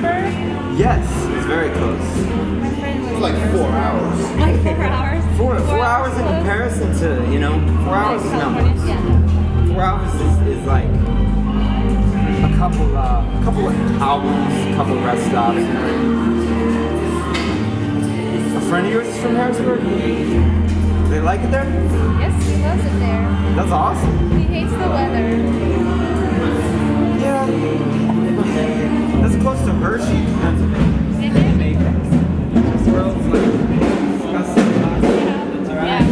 Harrisburg? Yes, it's very close. My friend lives Like in 4 hours. Like 4 hours? Four hours in comparison to, 4 hours is not much. Yeah. 4 hours is like a couple albums, a couple rest stops. A friend of yours is from Harrisburg? Do they like it there? Yes, he loves it there. That's awesome. He hates the weather. Yeah. That's close to Hershey, Pennsylvania. This world's like disgusting. Yeah.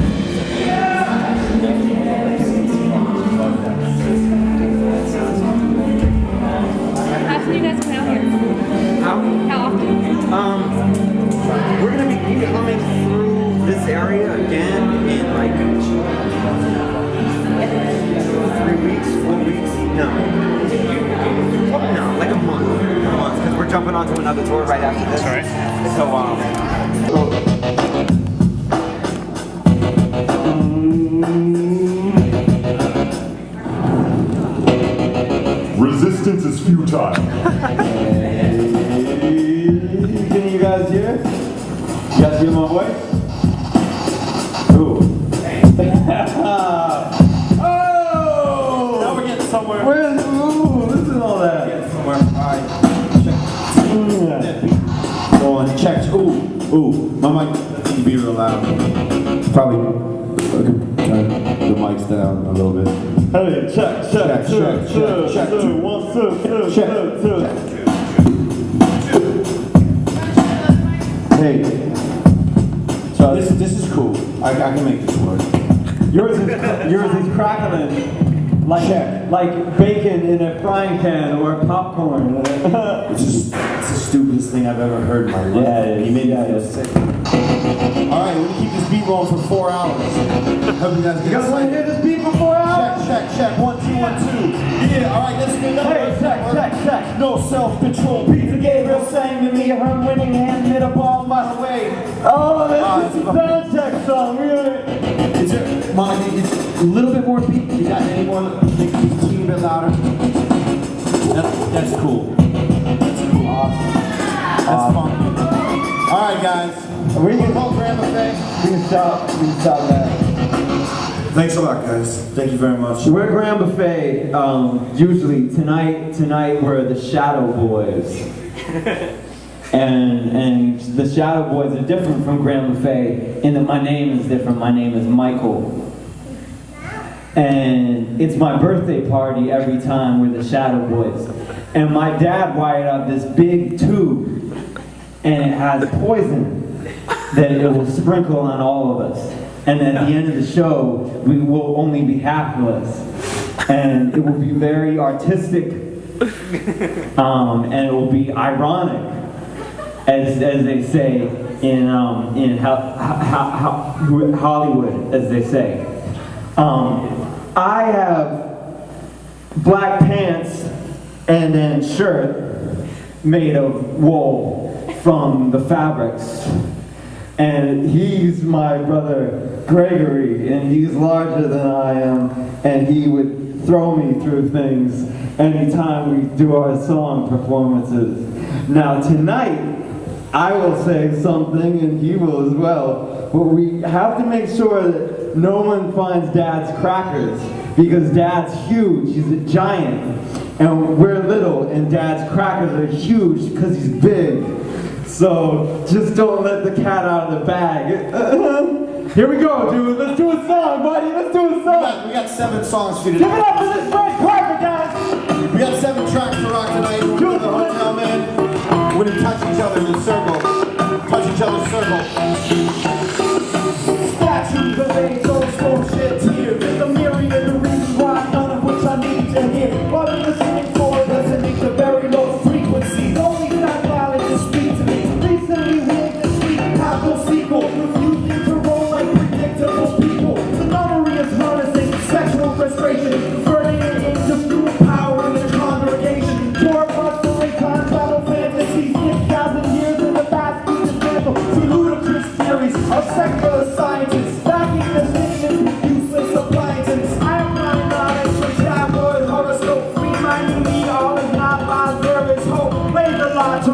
How often do you guys come out here? How often? We're gonna be coming through this area again in like 3 weeks, 4 weeks. No, like a month, because we're jumping onto another tour right after this. Sorry. Resistance is futile. Can you guys hear? You guys hear my voice? Ooh. Oh! Now we're getting somewhere. Ooh, listen to all that. Getting somewhere. Alright. Check. Go on, check. Ooh. My mic doesn't be real loud. Probably turn the mics down a little bit. Hey, check. 1, 2, check. Hey, so this is cool. I can make this work. Yours is crackling like bacon in a frying pan or popcorn. It's the stupidest thing I've ever heard in my life. Yeah, you made me feel sick. All right, we're gonna keep this beat rolling for 4 hours. Hope you guys want to hear this beat for 4 hours? Check. 1, 2, 1, 2. Yeah, all right, let's get another. Hey, check. No self-control. Peter Gabriel sang to me, her winning hand hit a ball my way. Oh, this is a sound check song, really. Is there, Monica, it's a little bit more beat. You got anyone make it a teeny bit louder? That's cool. That's cool. Awesome. That's fun. All right, guys. Are we gonna call Grand Buffet? We can stop that. Thanks a lot, guys. Thank you very much. We're Grand Buffet. Usually tonight we're the Shadow Boys. and the Shadow Boys are different from Grand Buffet in that my name is different. My name is Michael. And it's my birthday party every time we're the Shadow Boys. And my dad wired up this big tube, and it has poison that it will sprinkle on all of us. And at the end of the show, we will only be half of us. And it will be very artistic, and it will be ironic, as they say in Hollywood, as they say. I have black pants and then shirt made of wool from the fabrics. And he's my brother Gregory, and he's larger than I am, and he would throw me through things anytime we do our song performances. Now tonight, I will say something and he will as well, but we have to make sure that no one finds Dad's crackers, because Dad's huge, he's a giant, and we're little, and Dad's crackers are huge because he's big. So just don't let the cat out of the bag. Here we go, dude. Let's do a song, buddy. Let's do a song. We got 7 songs for you Give tonight. it up for this red carpet, guys. We got 7 tracks to rock tonight. We're going to the hotel, man. We're going to touch each other in a circle. Touch each other's circle. Statues of age, old school shit here. There's a myriad of reasons why, none of which I need to hear. What I'm listening for doesn't need the very low frequencies. Only that violence to speak to me. Recently lived this week, have no sequel. Refusing to roll like predictable people. The memory is harnessing sexual frustration, burning it into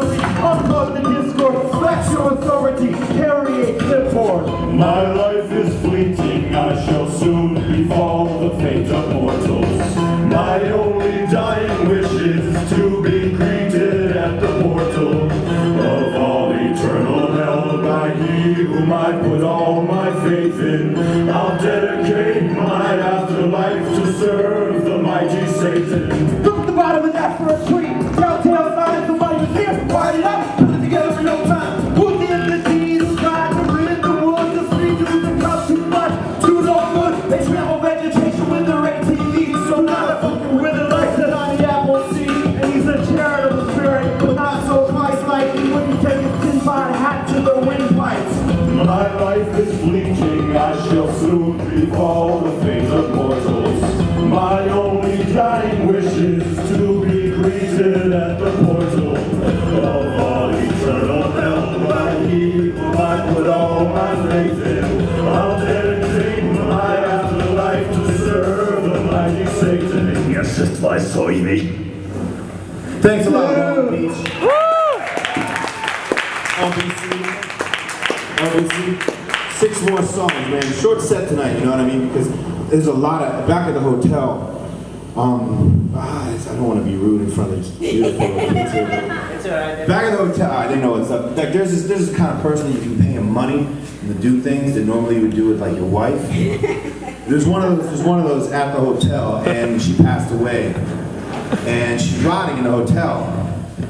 misery, unclog the discord, flex your authority, carry a clipboard. My life is fleeting, I shall soon befall the fate of mortals. My only dying wish is to be greeted at the portal of all eternal hell by He whom I put all my faith in. I'll dedicate my afterlife to serve the mighty Satan. Look at the bottom of that for a tree. Telltale sign somebody was here. Fight it up, put it together for no time. Put the LBC to try to rid the woods. The street dudes have come too much, too no good. They travel vegetation with their ATVs. So now they're fucking with it like that on the Apple seed. And he's a charitable spirit, but not so Christ-like. He wouldn't take his tin pot hat to the windpipes. My life is fleeting, I shall soon befall the fate of mortals. My only dying wish is to be greeted at the portal of all eternal hell by He whom I put all my faith in. I'll dedicate my afterlife to serve the mighty Satan. Yes, it's my soul, Thanks a lot, LBC. LBC. 6 more songs, man. Short set tonight, you know what I mean? Because there's a lot of, back at the hotel, I don't want to be rude in front of these beautiful kids here. It's alright. Back at the hotel, I didn't know what's up. Like, there's this kind of person that you can pay him money to do things that normally you would do with like your wife. There's one of those at the hotel, and she passed away. And she's rotting in the hotel.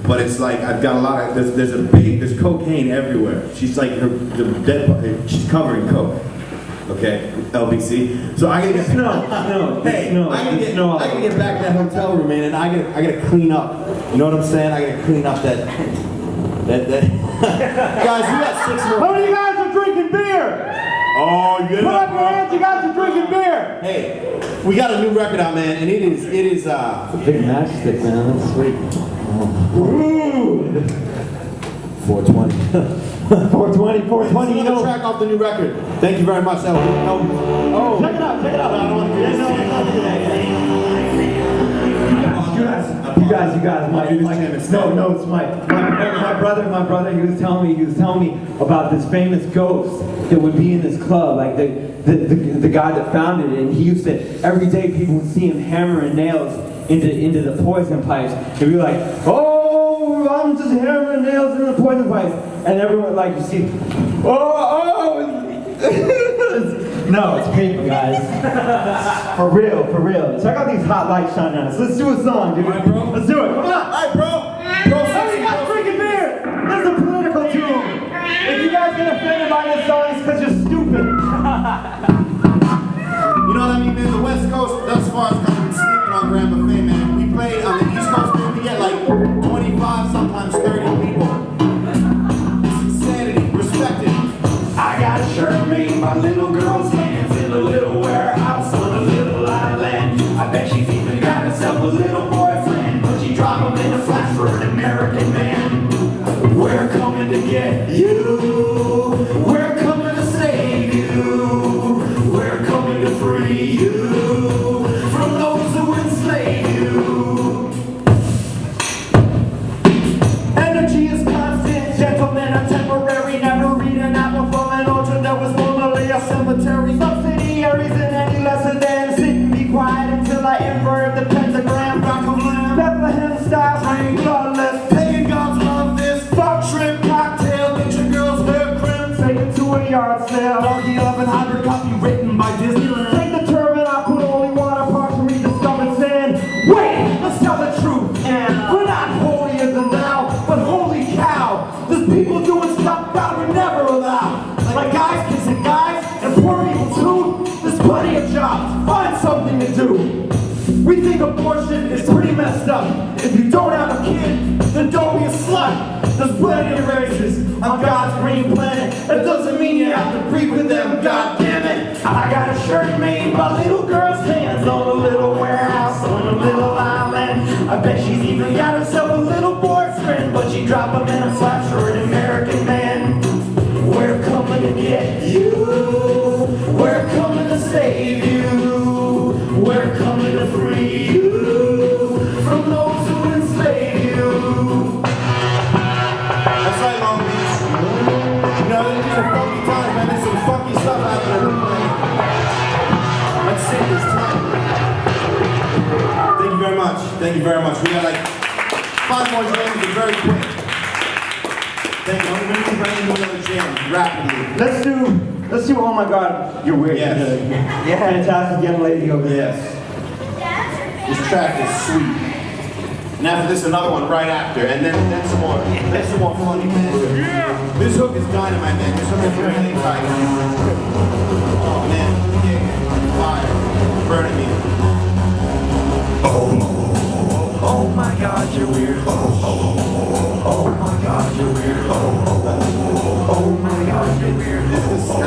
But it's like, I've got a lot of, there's cocaine everywhere. She's like, she's covered in coke. Okay, LBC. So I gotta get I gotta get back to that hotel room, man, and I gotta clean up. You know what I'm saying? I gotta clean up that. Guys, we got 6 more. How many of you guys are drinking beer? Oh, you Put up your hands, you guys are drinking beer. Hey, we got a new record out, man, and it is It's a big matchstick, man. That's sweet. Ooh. 420. 420, you know. Track off the new record. Thank you very much. Oh, check it out. I don't want to do You guys might like it's my brother, he was telling me about this famous ghost that would be in this club, like the guy that founded it, and he used to, every day people would see him hammering nails into the poison pipes. He'd be like, oh, I'm just hammering nails into the poison pipes. And everyone, like, you see, no, it's paper, guys. For real. Check out these hot lights shining on us. Let's do a song, dude. Alright, bro. Let's do it. Come on. Alright, bro. Hey, you guys drinking beer. This is a political tune. If you guys get offended by this song, it's because you're stupid. You know what I mean, man? The West Coast, thus far, has come sleeping on Grand Buffet, man. We played on the East Coast, man. We get like 25, sometimes 30 people. I got a shirt made by little girl's hands in a little warehouse on a little island. I bet she's even got herself a little boyfriend, but she dropped him in a flash for an American man. We're coming to get you. We're coming to save you. We're coming to free you from those who enslave you. Energy is constant, gentlemen are temporary. Never read an apple from an orchard that was formerly a cemetery. Subsidiaries in any lesser than sit and be quiet until I invert the pentagram. Rock of lamb, Bethlehem style, rain bloodless. Pagan gods love this. Fuck shrimp cocktail, get your girls hair crimp. Take it to a yard sale. Doggy 1100 copy written by Disneyland. Take the turban, I put only water parts to read the stubborn sand. Wait, let's tell the truth. And we're not holier than thou, but holy cow, there's people doing stuff God would never allow. Like guys kissing guys and poor people too. There's plenty of jobs. Find something to do. We think abortion is pretty messed up. If you don't have a kid, then don't be a slut. There's plenty of races on God's green planet. That doesn't mean you have to breed with them, God damn it. I got a shirt made by little girl's hands on a little warehouse on a little island. I bet she's even got herself a little boyfriend, but she dropped him in a flash for an American man. We're coming to get you. We're coming to save you. We're coming to free you from those who enslave you. Thank you very much. We got like 5 more jams, but very quick. Thank you. I'm going to bring into another jam rapidly. Let's do Oh My God, You're Weird. Yes. Yeah, fantastic young lady over there. Yes. This track is sweet. And after this, another one right after, and then some more. Then some more funny. This hook is dynamite, man. This hook is really tight. Oh man, yeah, fire, burning me. Oh my God, you're weird. Oh my God, you're weird. Oh my God, you're weird. This is sick.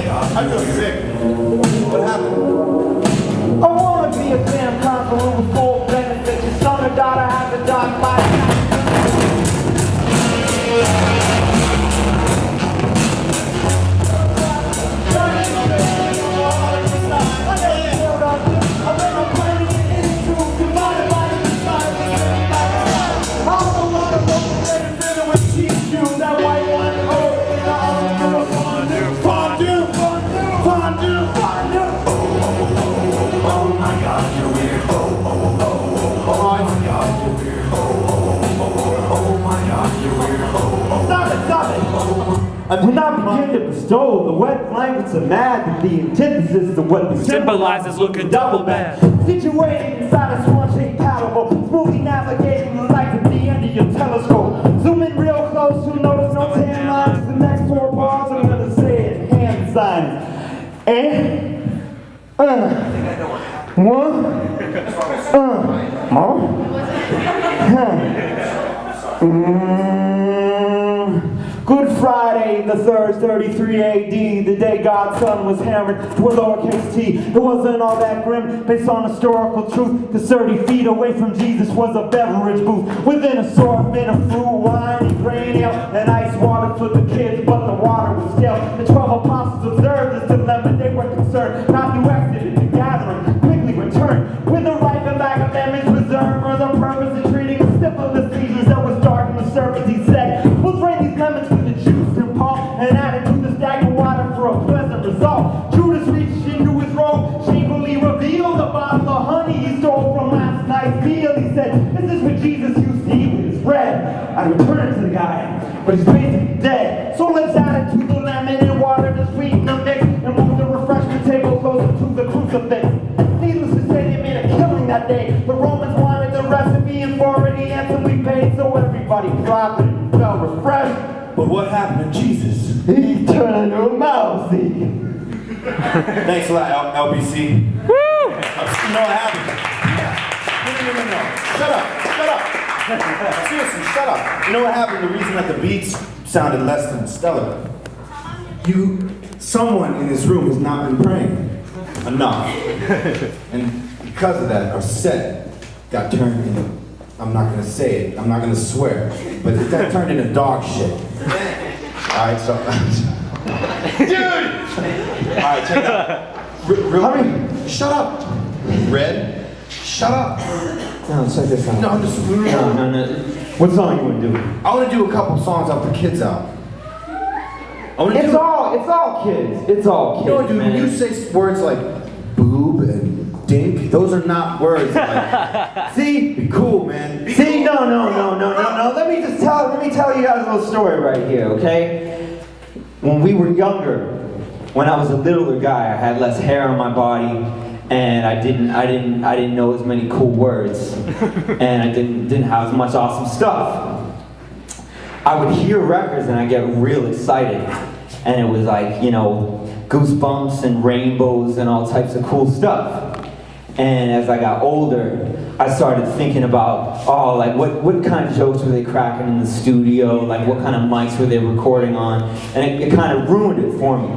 I feel sick. What happened? I wanna be a damn conqueror with full benefits. Your son or daughter has a dark life. When I begin to bestow the wet blankets of mad, the antithesis to what Symbolizes looking double bad. Situated inside a swan-shaped paddle, smoothly navigating the light at the end of your telescope. Zoom in real close, you'll notice no tan lines. The next 4 bars, I'm gonna say it, hand signs. Good Friday, the 3rd, 33 AD, the day God's Son was hammered with lowercase t. It wasn't all that grim, based on historical truth, cause 30 feet away from Jesus was a beverage booth. With an assortment of fruit, wine, and grain ale, and ice water for the kids, but the water was stale. The 12 apostles observed this dilemma, they were concerned. Matthew exited the gathering, quickly returned, with a ripened bag of lemons reserved for the purpose of treating a syphilis disease that was dark in the surface. He said, we'll drain these lemons with the juice and pulp, and add it to the stack of water for a pleasant result. Judas reached into his robe, shamefully revealed a bottle of honey he stole from last night's meal. He said, this is what Jesus used to eat with his bread. I returned it to the guy, but he's basically dead. So let's add it to the lemon and water to sweeten the mix, and move the refreshment table closer to the crucifix. Needless to say, they made a killing that day. The Romans wanted the recipe, and for it he handsomely paid, so everybody profited and felt refreshed. But what happened to Jesus? He turned into a mousey. Thanks a lot, LBC. Woo! You know what happened? No. Shut up. Seriously, shut up. You know what happened? The reason that the beats sounded less than stellar. Someone in this room has not been praying enough. And because of that, our set got turned into, I'm not gonna say it, I'm not gonna swear, but it got turned into dog shit. Alright, so. Dude! Alright, check it out. Shut up. Red, shut up. No, check this out. No, I'm just. No. What song you want to do? I want to do a couple songs off the kids' album. It's all kids. It's all kids. You know what, dude? Man. When you say words like boob and dink, those are not words like. See, be cool, man. Be See, cool. no. Let me tell you guys a little story right here, okay? When we were younger, when I was a littler guy, I had less hair on my body, and I didn't know as many cool words, and I didn't have as much awesome stuff. I would hear records and I get real excited, and it was like, you know, goosebumps and rainbows and all types of cool stuff. And as I got older, I started thinking about, oh, like what kind of jokes were they cracking in the studio? Like what kind of mics were they recording on? And it kind of ruined it for me.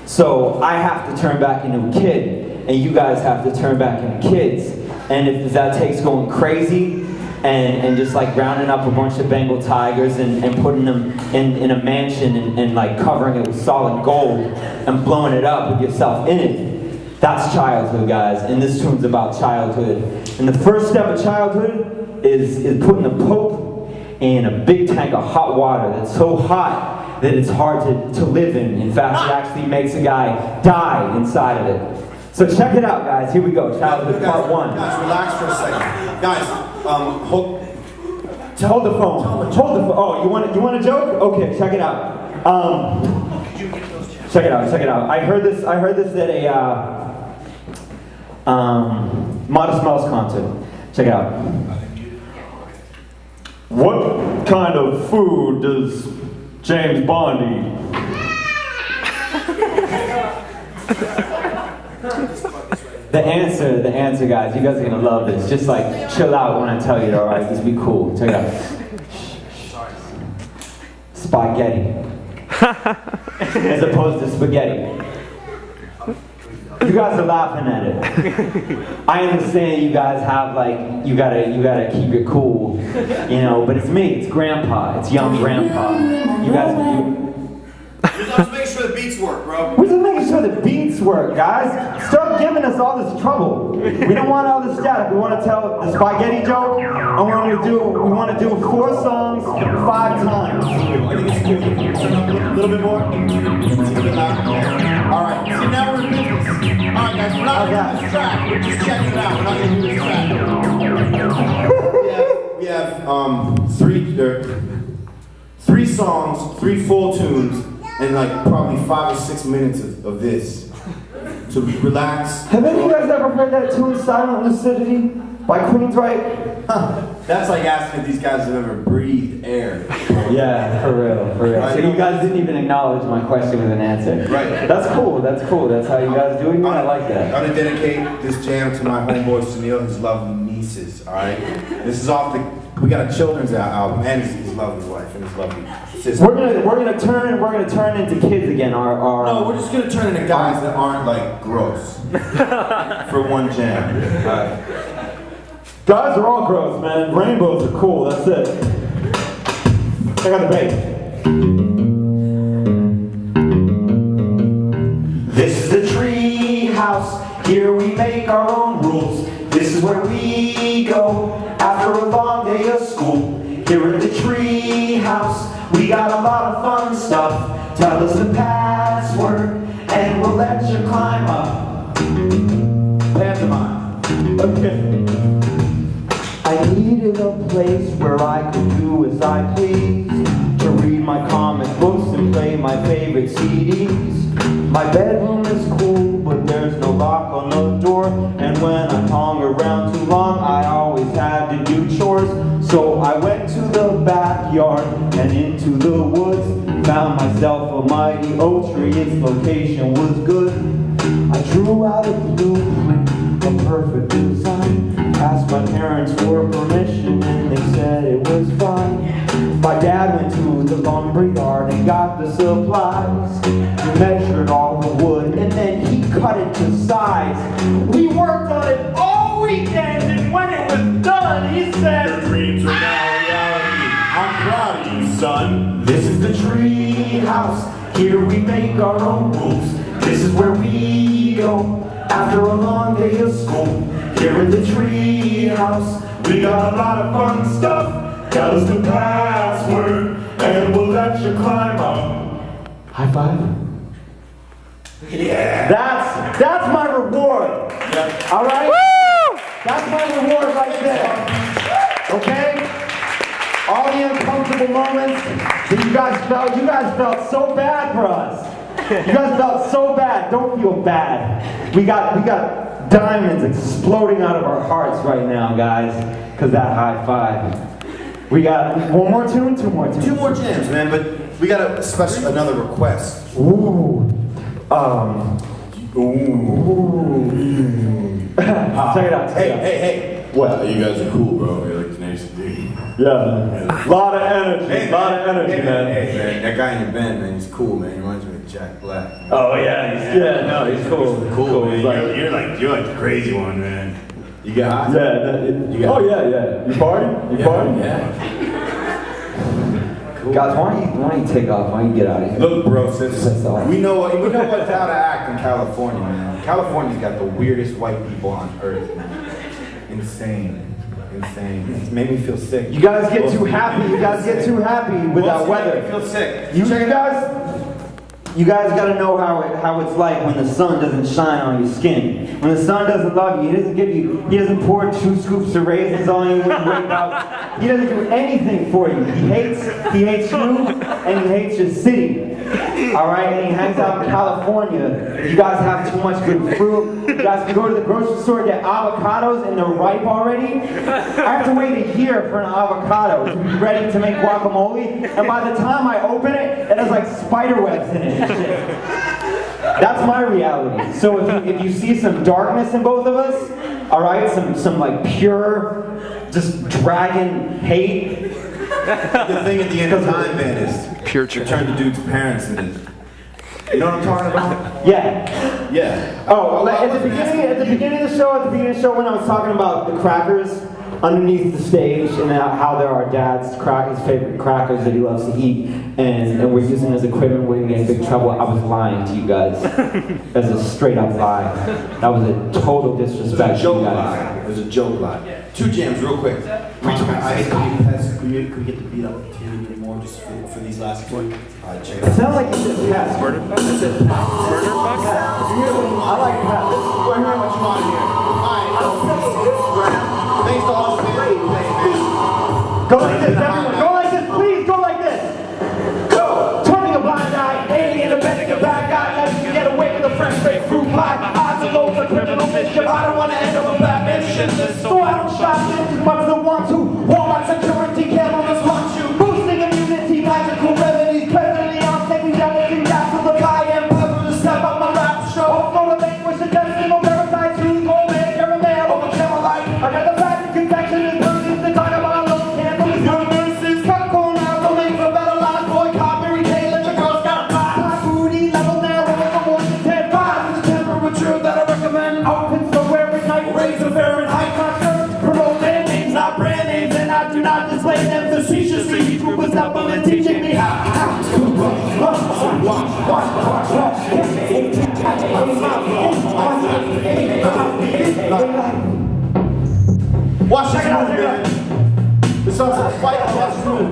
So I have to turn back into a kid, and you guys have to turn back into kids. And if that takes going crazy and just like rounding up a bunch of Bengal tigers and putting them in a mansion and like covering it with solid gold and blowing it up with yourself in it, that's childhood, guys. And this tune's about childhood. And the first step of childhood is putting the Pope in a big tank of hot water that's so hot that it's hard to live in. In fact, it actually makes a guy die inside of it. So check it out, guys. Here we go. Childhood part 1. Guys, relax for a second. Guys, hold the phone. Hold the phone. Oh, you want a joke? Okay, check it out. Check it out. I heard this at a Modest Mouse concert. Check it out. What kind of food does James Bond eat? The answer, guys. You guys are gonna love this. Just like chill out when I tell you. All right, just be cool. Check it out. Spaghetti, as opposed to spaghetti. You guys are laughing at it. I understand you guys have like you gotta keep it cool, you know. But it's me. It's Grandpa. It's young Grandpa. You guys. Let's make sure the beats work, bro. We're just making sure the beats work, guys. Stop giving us all this trouble. We don't want all this static. We want to tell the spaghetti joke. We want to do 4 songs 5 times. I think it's cool. Turn up a little bit more. It's a bit louder. All right. So now we're in business. All right, guys. We're not going to do this track. We're just checking it out. We're not going to do this track. We have 3 songs, 3 full tunes. And like probably 5 or 6 minutes of this. So relax. Have any of you guys ever heard that tune Silent Lucidity by Queensryche? That's like asking if these guys have ever breathed air. Yeah, for real. Right. So you guys didn't even acknowledge my question with an answer. Right. That's cool. That's how you guys do it. I like that. I'm gonna dedicate this jam to my homeboy Sunil and his lovely nieces, alright? This is off we got a children's album and his lovely wife and his lovely sister. We're gonna turn into kids again. No, we're just gonna turn into guys that aren't like gross. For one jam. Alright. Guys are all gross, man. Rainbows are cool. That's it. Check out the bass. This is the tree house. Here we make our own rules. This is where we go after a long day of school. Here at the tree house, we got a lot of fun stuff. Tell us the password, and we'll let you climb up. Pantomime. Okay. I needed a place where I could do as I please, to read my comic books and play my favorite CDs. My bedroom is cool, but there's no lock on the door, and when I hung around too long, I always had to do chores. So I went to the backyard and into the woods, found myself a mighty oak tree, its location was good. I drew out a blueprint, a perfect design, asked my parents for permission and they said it was fine. My dad went to the lumberyard and got the supplies. He measured all the wood and then he cut it to size. We worked on it all weekend and when it was done he said, Your dreams are now reality. I'm proud of you, son. this is the tree house. Here we make our own rules. This is where we go after a long day of school. Here in the tree house, We got a lot of fun stuff. Tell us the password, and we'll let you climb up. high five. Yeah. That's my reward. Yeah. All right? Woo! That's my reward right there. Okay? All the uncomfortable moments that you guys felt so bad for us. You guys felt so bad. Don't feel bad. We got diamonds exploding out of our hearts right now, guys, because that high five. We got one more tune, 2 more tunes. 2 more jams, man, but we got another request. Ooh. Check it out. Hey. Well, you guys are cool, bro. You're like nice to do. Yeah. Lot of energy, Hey, man. Hey, man, that guy in your band, man, he's cool, man. He reminds me of Jack Black. Oh yeah, he's cool. Cool, man. He's like, You're like the crazy one, man. You got hot? yeah. Oh yeah. You party? Yeah. Guys, why don't you take off? Why don't you get out of here? Look, bro, sis, That's all. we know what's how to act in California, man. California's got the weirdest white people on earth, man. Insane. It's made me feel sick. You guys get too happy. You guys get too happy with that weather. I feel sick. You Check it out. guys. You guys gotta know how it's like when the sun doesn't shine on your skin. When the sun doesn't love you, he doesn't pour 2 scoops of raisins on you when you wake up. He doesn't do anything for you. He hates you, and he hates your city. Alright, and he hangs out in California. You guys have too much good fruit. You guys can go to the grocery store and get avocados and they're ripe already. I have to wait a year for an avocado to be ready to make guacamole, and by the time I open it, it has like spider webs in it and shit. That's my reality. So if you see some darkness in both of us, alright, some like pure, just dragon hate. The thing at the end of time, man, is Pure turn the dude's parents into. You know what I'm talking about? Yeah. Yeah. Oh, at the beginning of the show, when I was talking about the crackers underneath the stage and how there are dad's his favorite crackers that he loves to eat, and we're using as equipment, we're gonna get in big trouble. I was lying to you guys. That's a straight up lie. That was a total disrespect to you guys. It was a joke lie. 2 jams, real quick. Can we get the beat up to you anymore just for these last 2? Check it out. It sounds like you said pass. Murder Bucks? I like pass. We're hearing what you want here. Alright, thanks to all the fans. Go like this, everyone. Go like this, please. Go like this. Go. Turning a blind eye, alien, a bending a bad guy. Let me get away with a fresh baked fruit pie. Odds are low for criminal mischief. I don't want to end up a bad mission list. So I don't shop this as much as I want to. Walmart security cameras watch you. Boosting immunity, magical remedies. Presently I'm taking down the gas of the pie and pepper to step up my rap show. Flow the language, the decimal parasites, who's home and caramel over camelite. I got the fact convection is burning the time about those candles. Your nurses cut corn out, the link for better lives. Boycott, Mary Kay, let your girls got high booty level now, over more than 10 5 is the temperature that I recommend. Outfits to wear at night, raise a Fahrenheit. My shirts promote band names, not brand names, and I do not display them facetiously. Who was up and teaching me how to Watch this move, man. This song's a fight. Watch this move.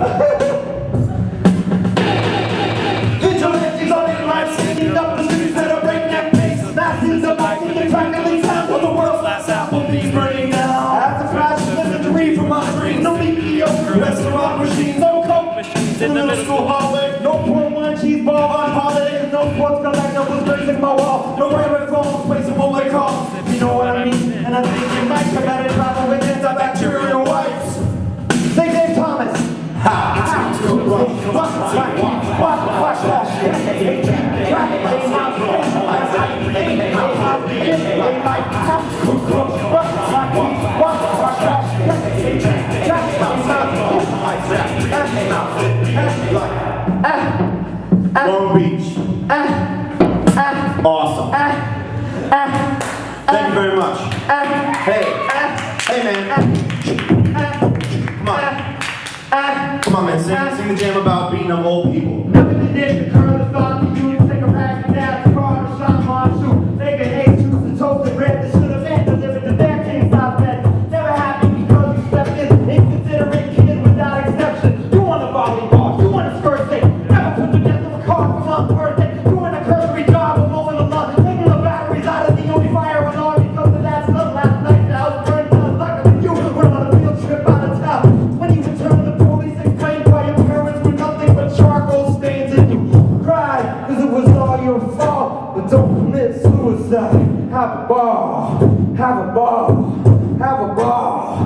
Vigilantes on in life, singing up the streets at a breakneck pace. Masses of life in the crackling sound of the world's last Applebee's burning down. After flashes of the dream from my dreams, no mediocre restaurant machines, no coke machines in the middle school hallway, no poor one cheese ball on holidays, no sports collectibles gracing my wall, no rare phones wasting what they call. You know what I mean? And I think you might have had it travel with antibacterial wipes. Say Dave Thomas. Long Beach. Awesome. Thank you very much. Hey man. Come on. Come on, man. Sing the jam about beating up old people. Nothing to dig, the curl is thought to use. Take a rag and dad's car, a shot on shoe. Make an egg juice and toast and bread that should have been delivered to their king's house bed. Never happy because you stepped in. Inconsiderate kids without exception. You want a volleyball, you want a skirt thing. Never put together a car for my birthday. Doing a cursory job of mowing the lawn. Taking the batteries out of the only fire alarm because of that stuff last night. The house burned down lucker than you. We're on a field trip out of town. When you return the police and claimed by your parents were nothing but charcoal stains, and you cried because it was all your fault. But don't commit suicide. Have a ball. Have a ball. Have a ball.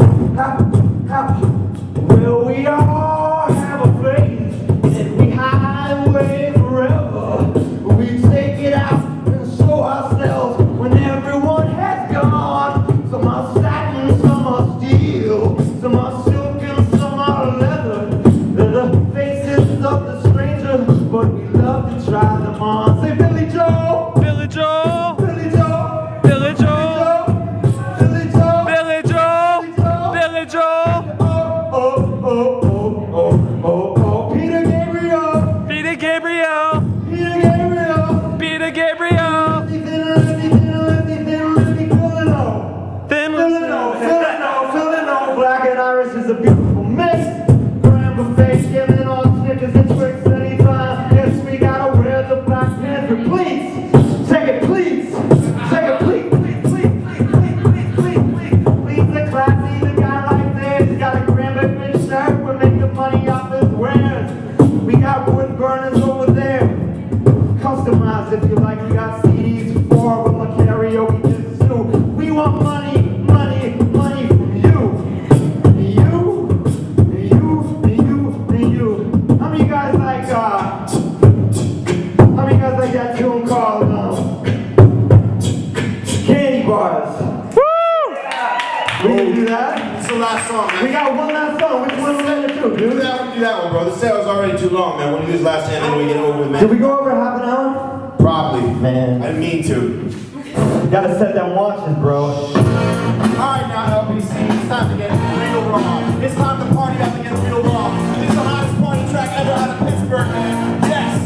Will we all have a place that we hide away forever? We take it out and show ourselves when everyone has gone. Some are satin, some are steel, some are silk and some are leather. They're the faces of the stranger, but we love to try them on. Say Billy Joe, Billy Joe! Billy Joe, Billy Joe! Billy Joe. to do that one, bro. The sale is already too long, man. When you do this last 10, then we get over with, man. Did we go over half an hour? Probably. Man. I didn't mean to. You gotta set them watches, bro. Alright now, LBC, it's time to get real raw. It's time to party up and get real raw. This is the hottest party track ever out of Pittsburgh, man. Yes!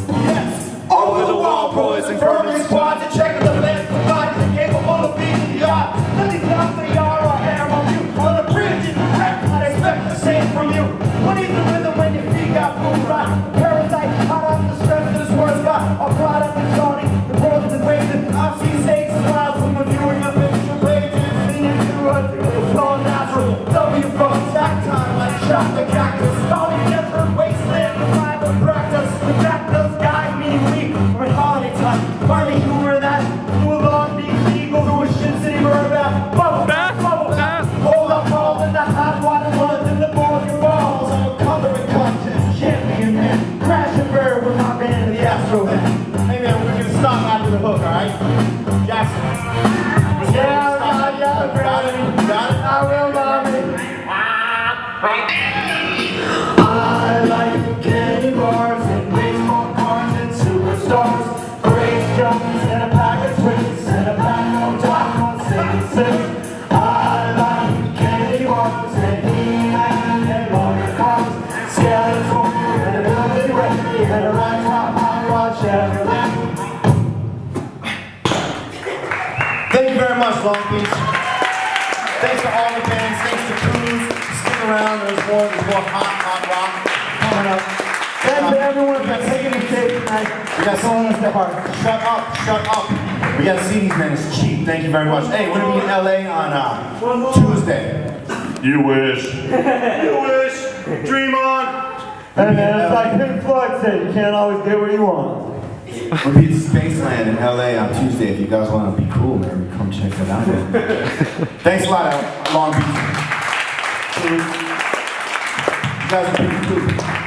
Yes! Over the wall, boys and girls. Squads and check the best bodies and capable of beating the yard. Let these nuts they are our hair on you. On the bridge, you wreck, I'd expect the same from you. What is the rhythm when your feet got moved right? Parasite, hot off the stress of this world's got a product of Johnny. The world is wasted. I've seen snakes and smiles from the viewing of picture pages. Singing to us, it's all natural. W from stack time like shot the cactus. All these different wasteland, the private practice. The cactus guy, meaning we were in holiday time. Finally, who were that? Move on, being eagles who was Shit City Murder. Bubble bath, bubble bath. Hold up, balls in the hot water ones in the Morgan balls. I'm a coloring contest, champion man. Crash and burn with my band, the Astro Man. Hey man, we're gonna stop after the hook, alright? Jackson. Yeah, got it? I will, mommy. I like candy bars and baseball cards and superstars. Grace Jones and a pack of Twix and a pack on top on 66. I like candy bars and He-Man and motor cars. Skeleton and a building ready and a ride top hot rod Chevrolet. Thank you very much, Long Beach. Thanks to all the bands. Thanks to Cruz. Stick around. There's more hot rock coming up. Thanks to everyone for taking the tape tonight. We got Calling us the heart. Shut up. We got CDs, man. It's cheap. Thank you very much. Hey, we're gonna be in LA on Tuesday. You wish. You wish. Dream on. Hey man, it's like Pink Floyd said, you can't always get what you want. We'll be at Spaceland in LA on Tuesday. If you guys want to be cool, man, come check that out. Thanks a lot, Long Beach. You guys are pretty cool.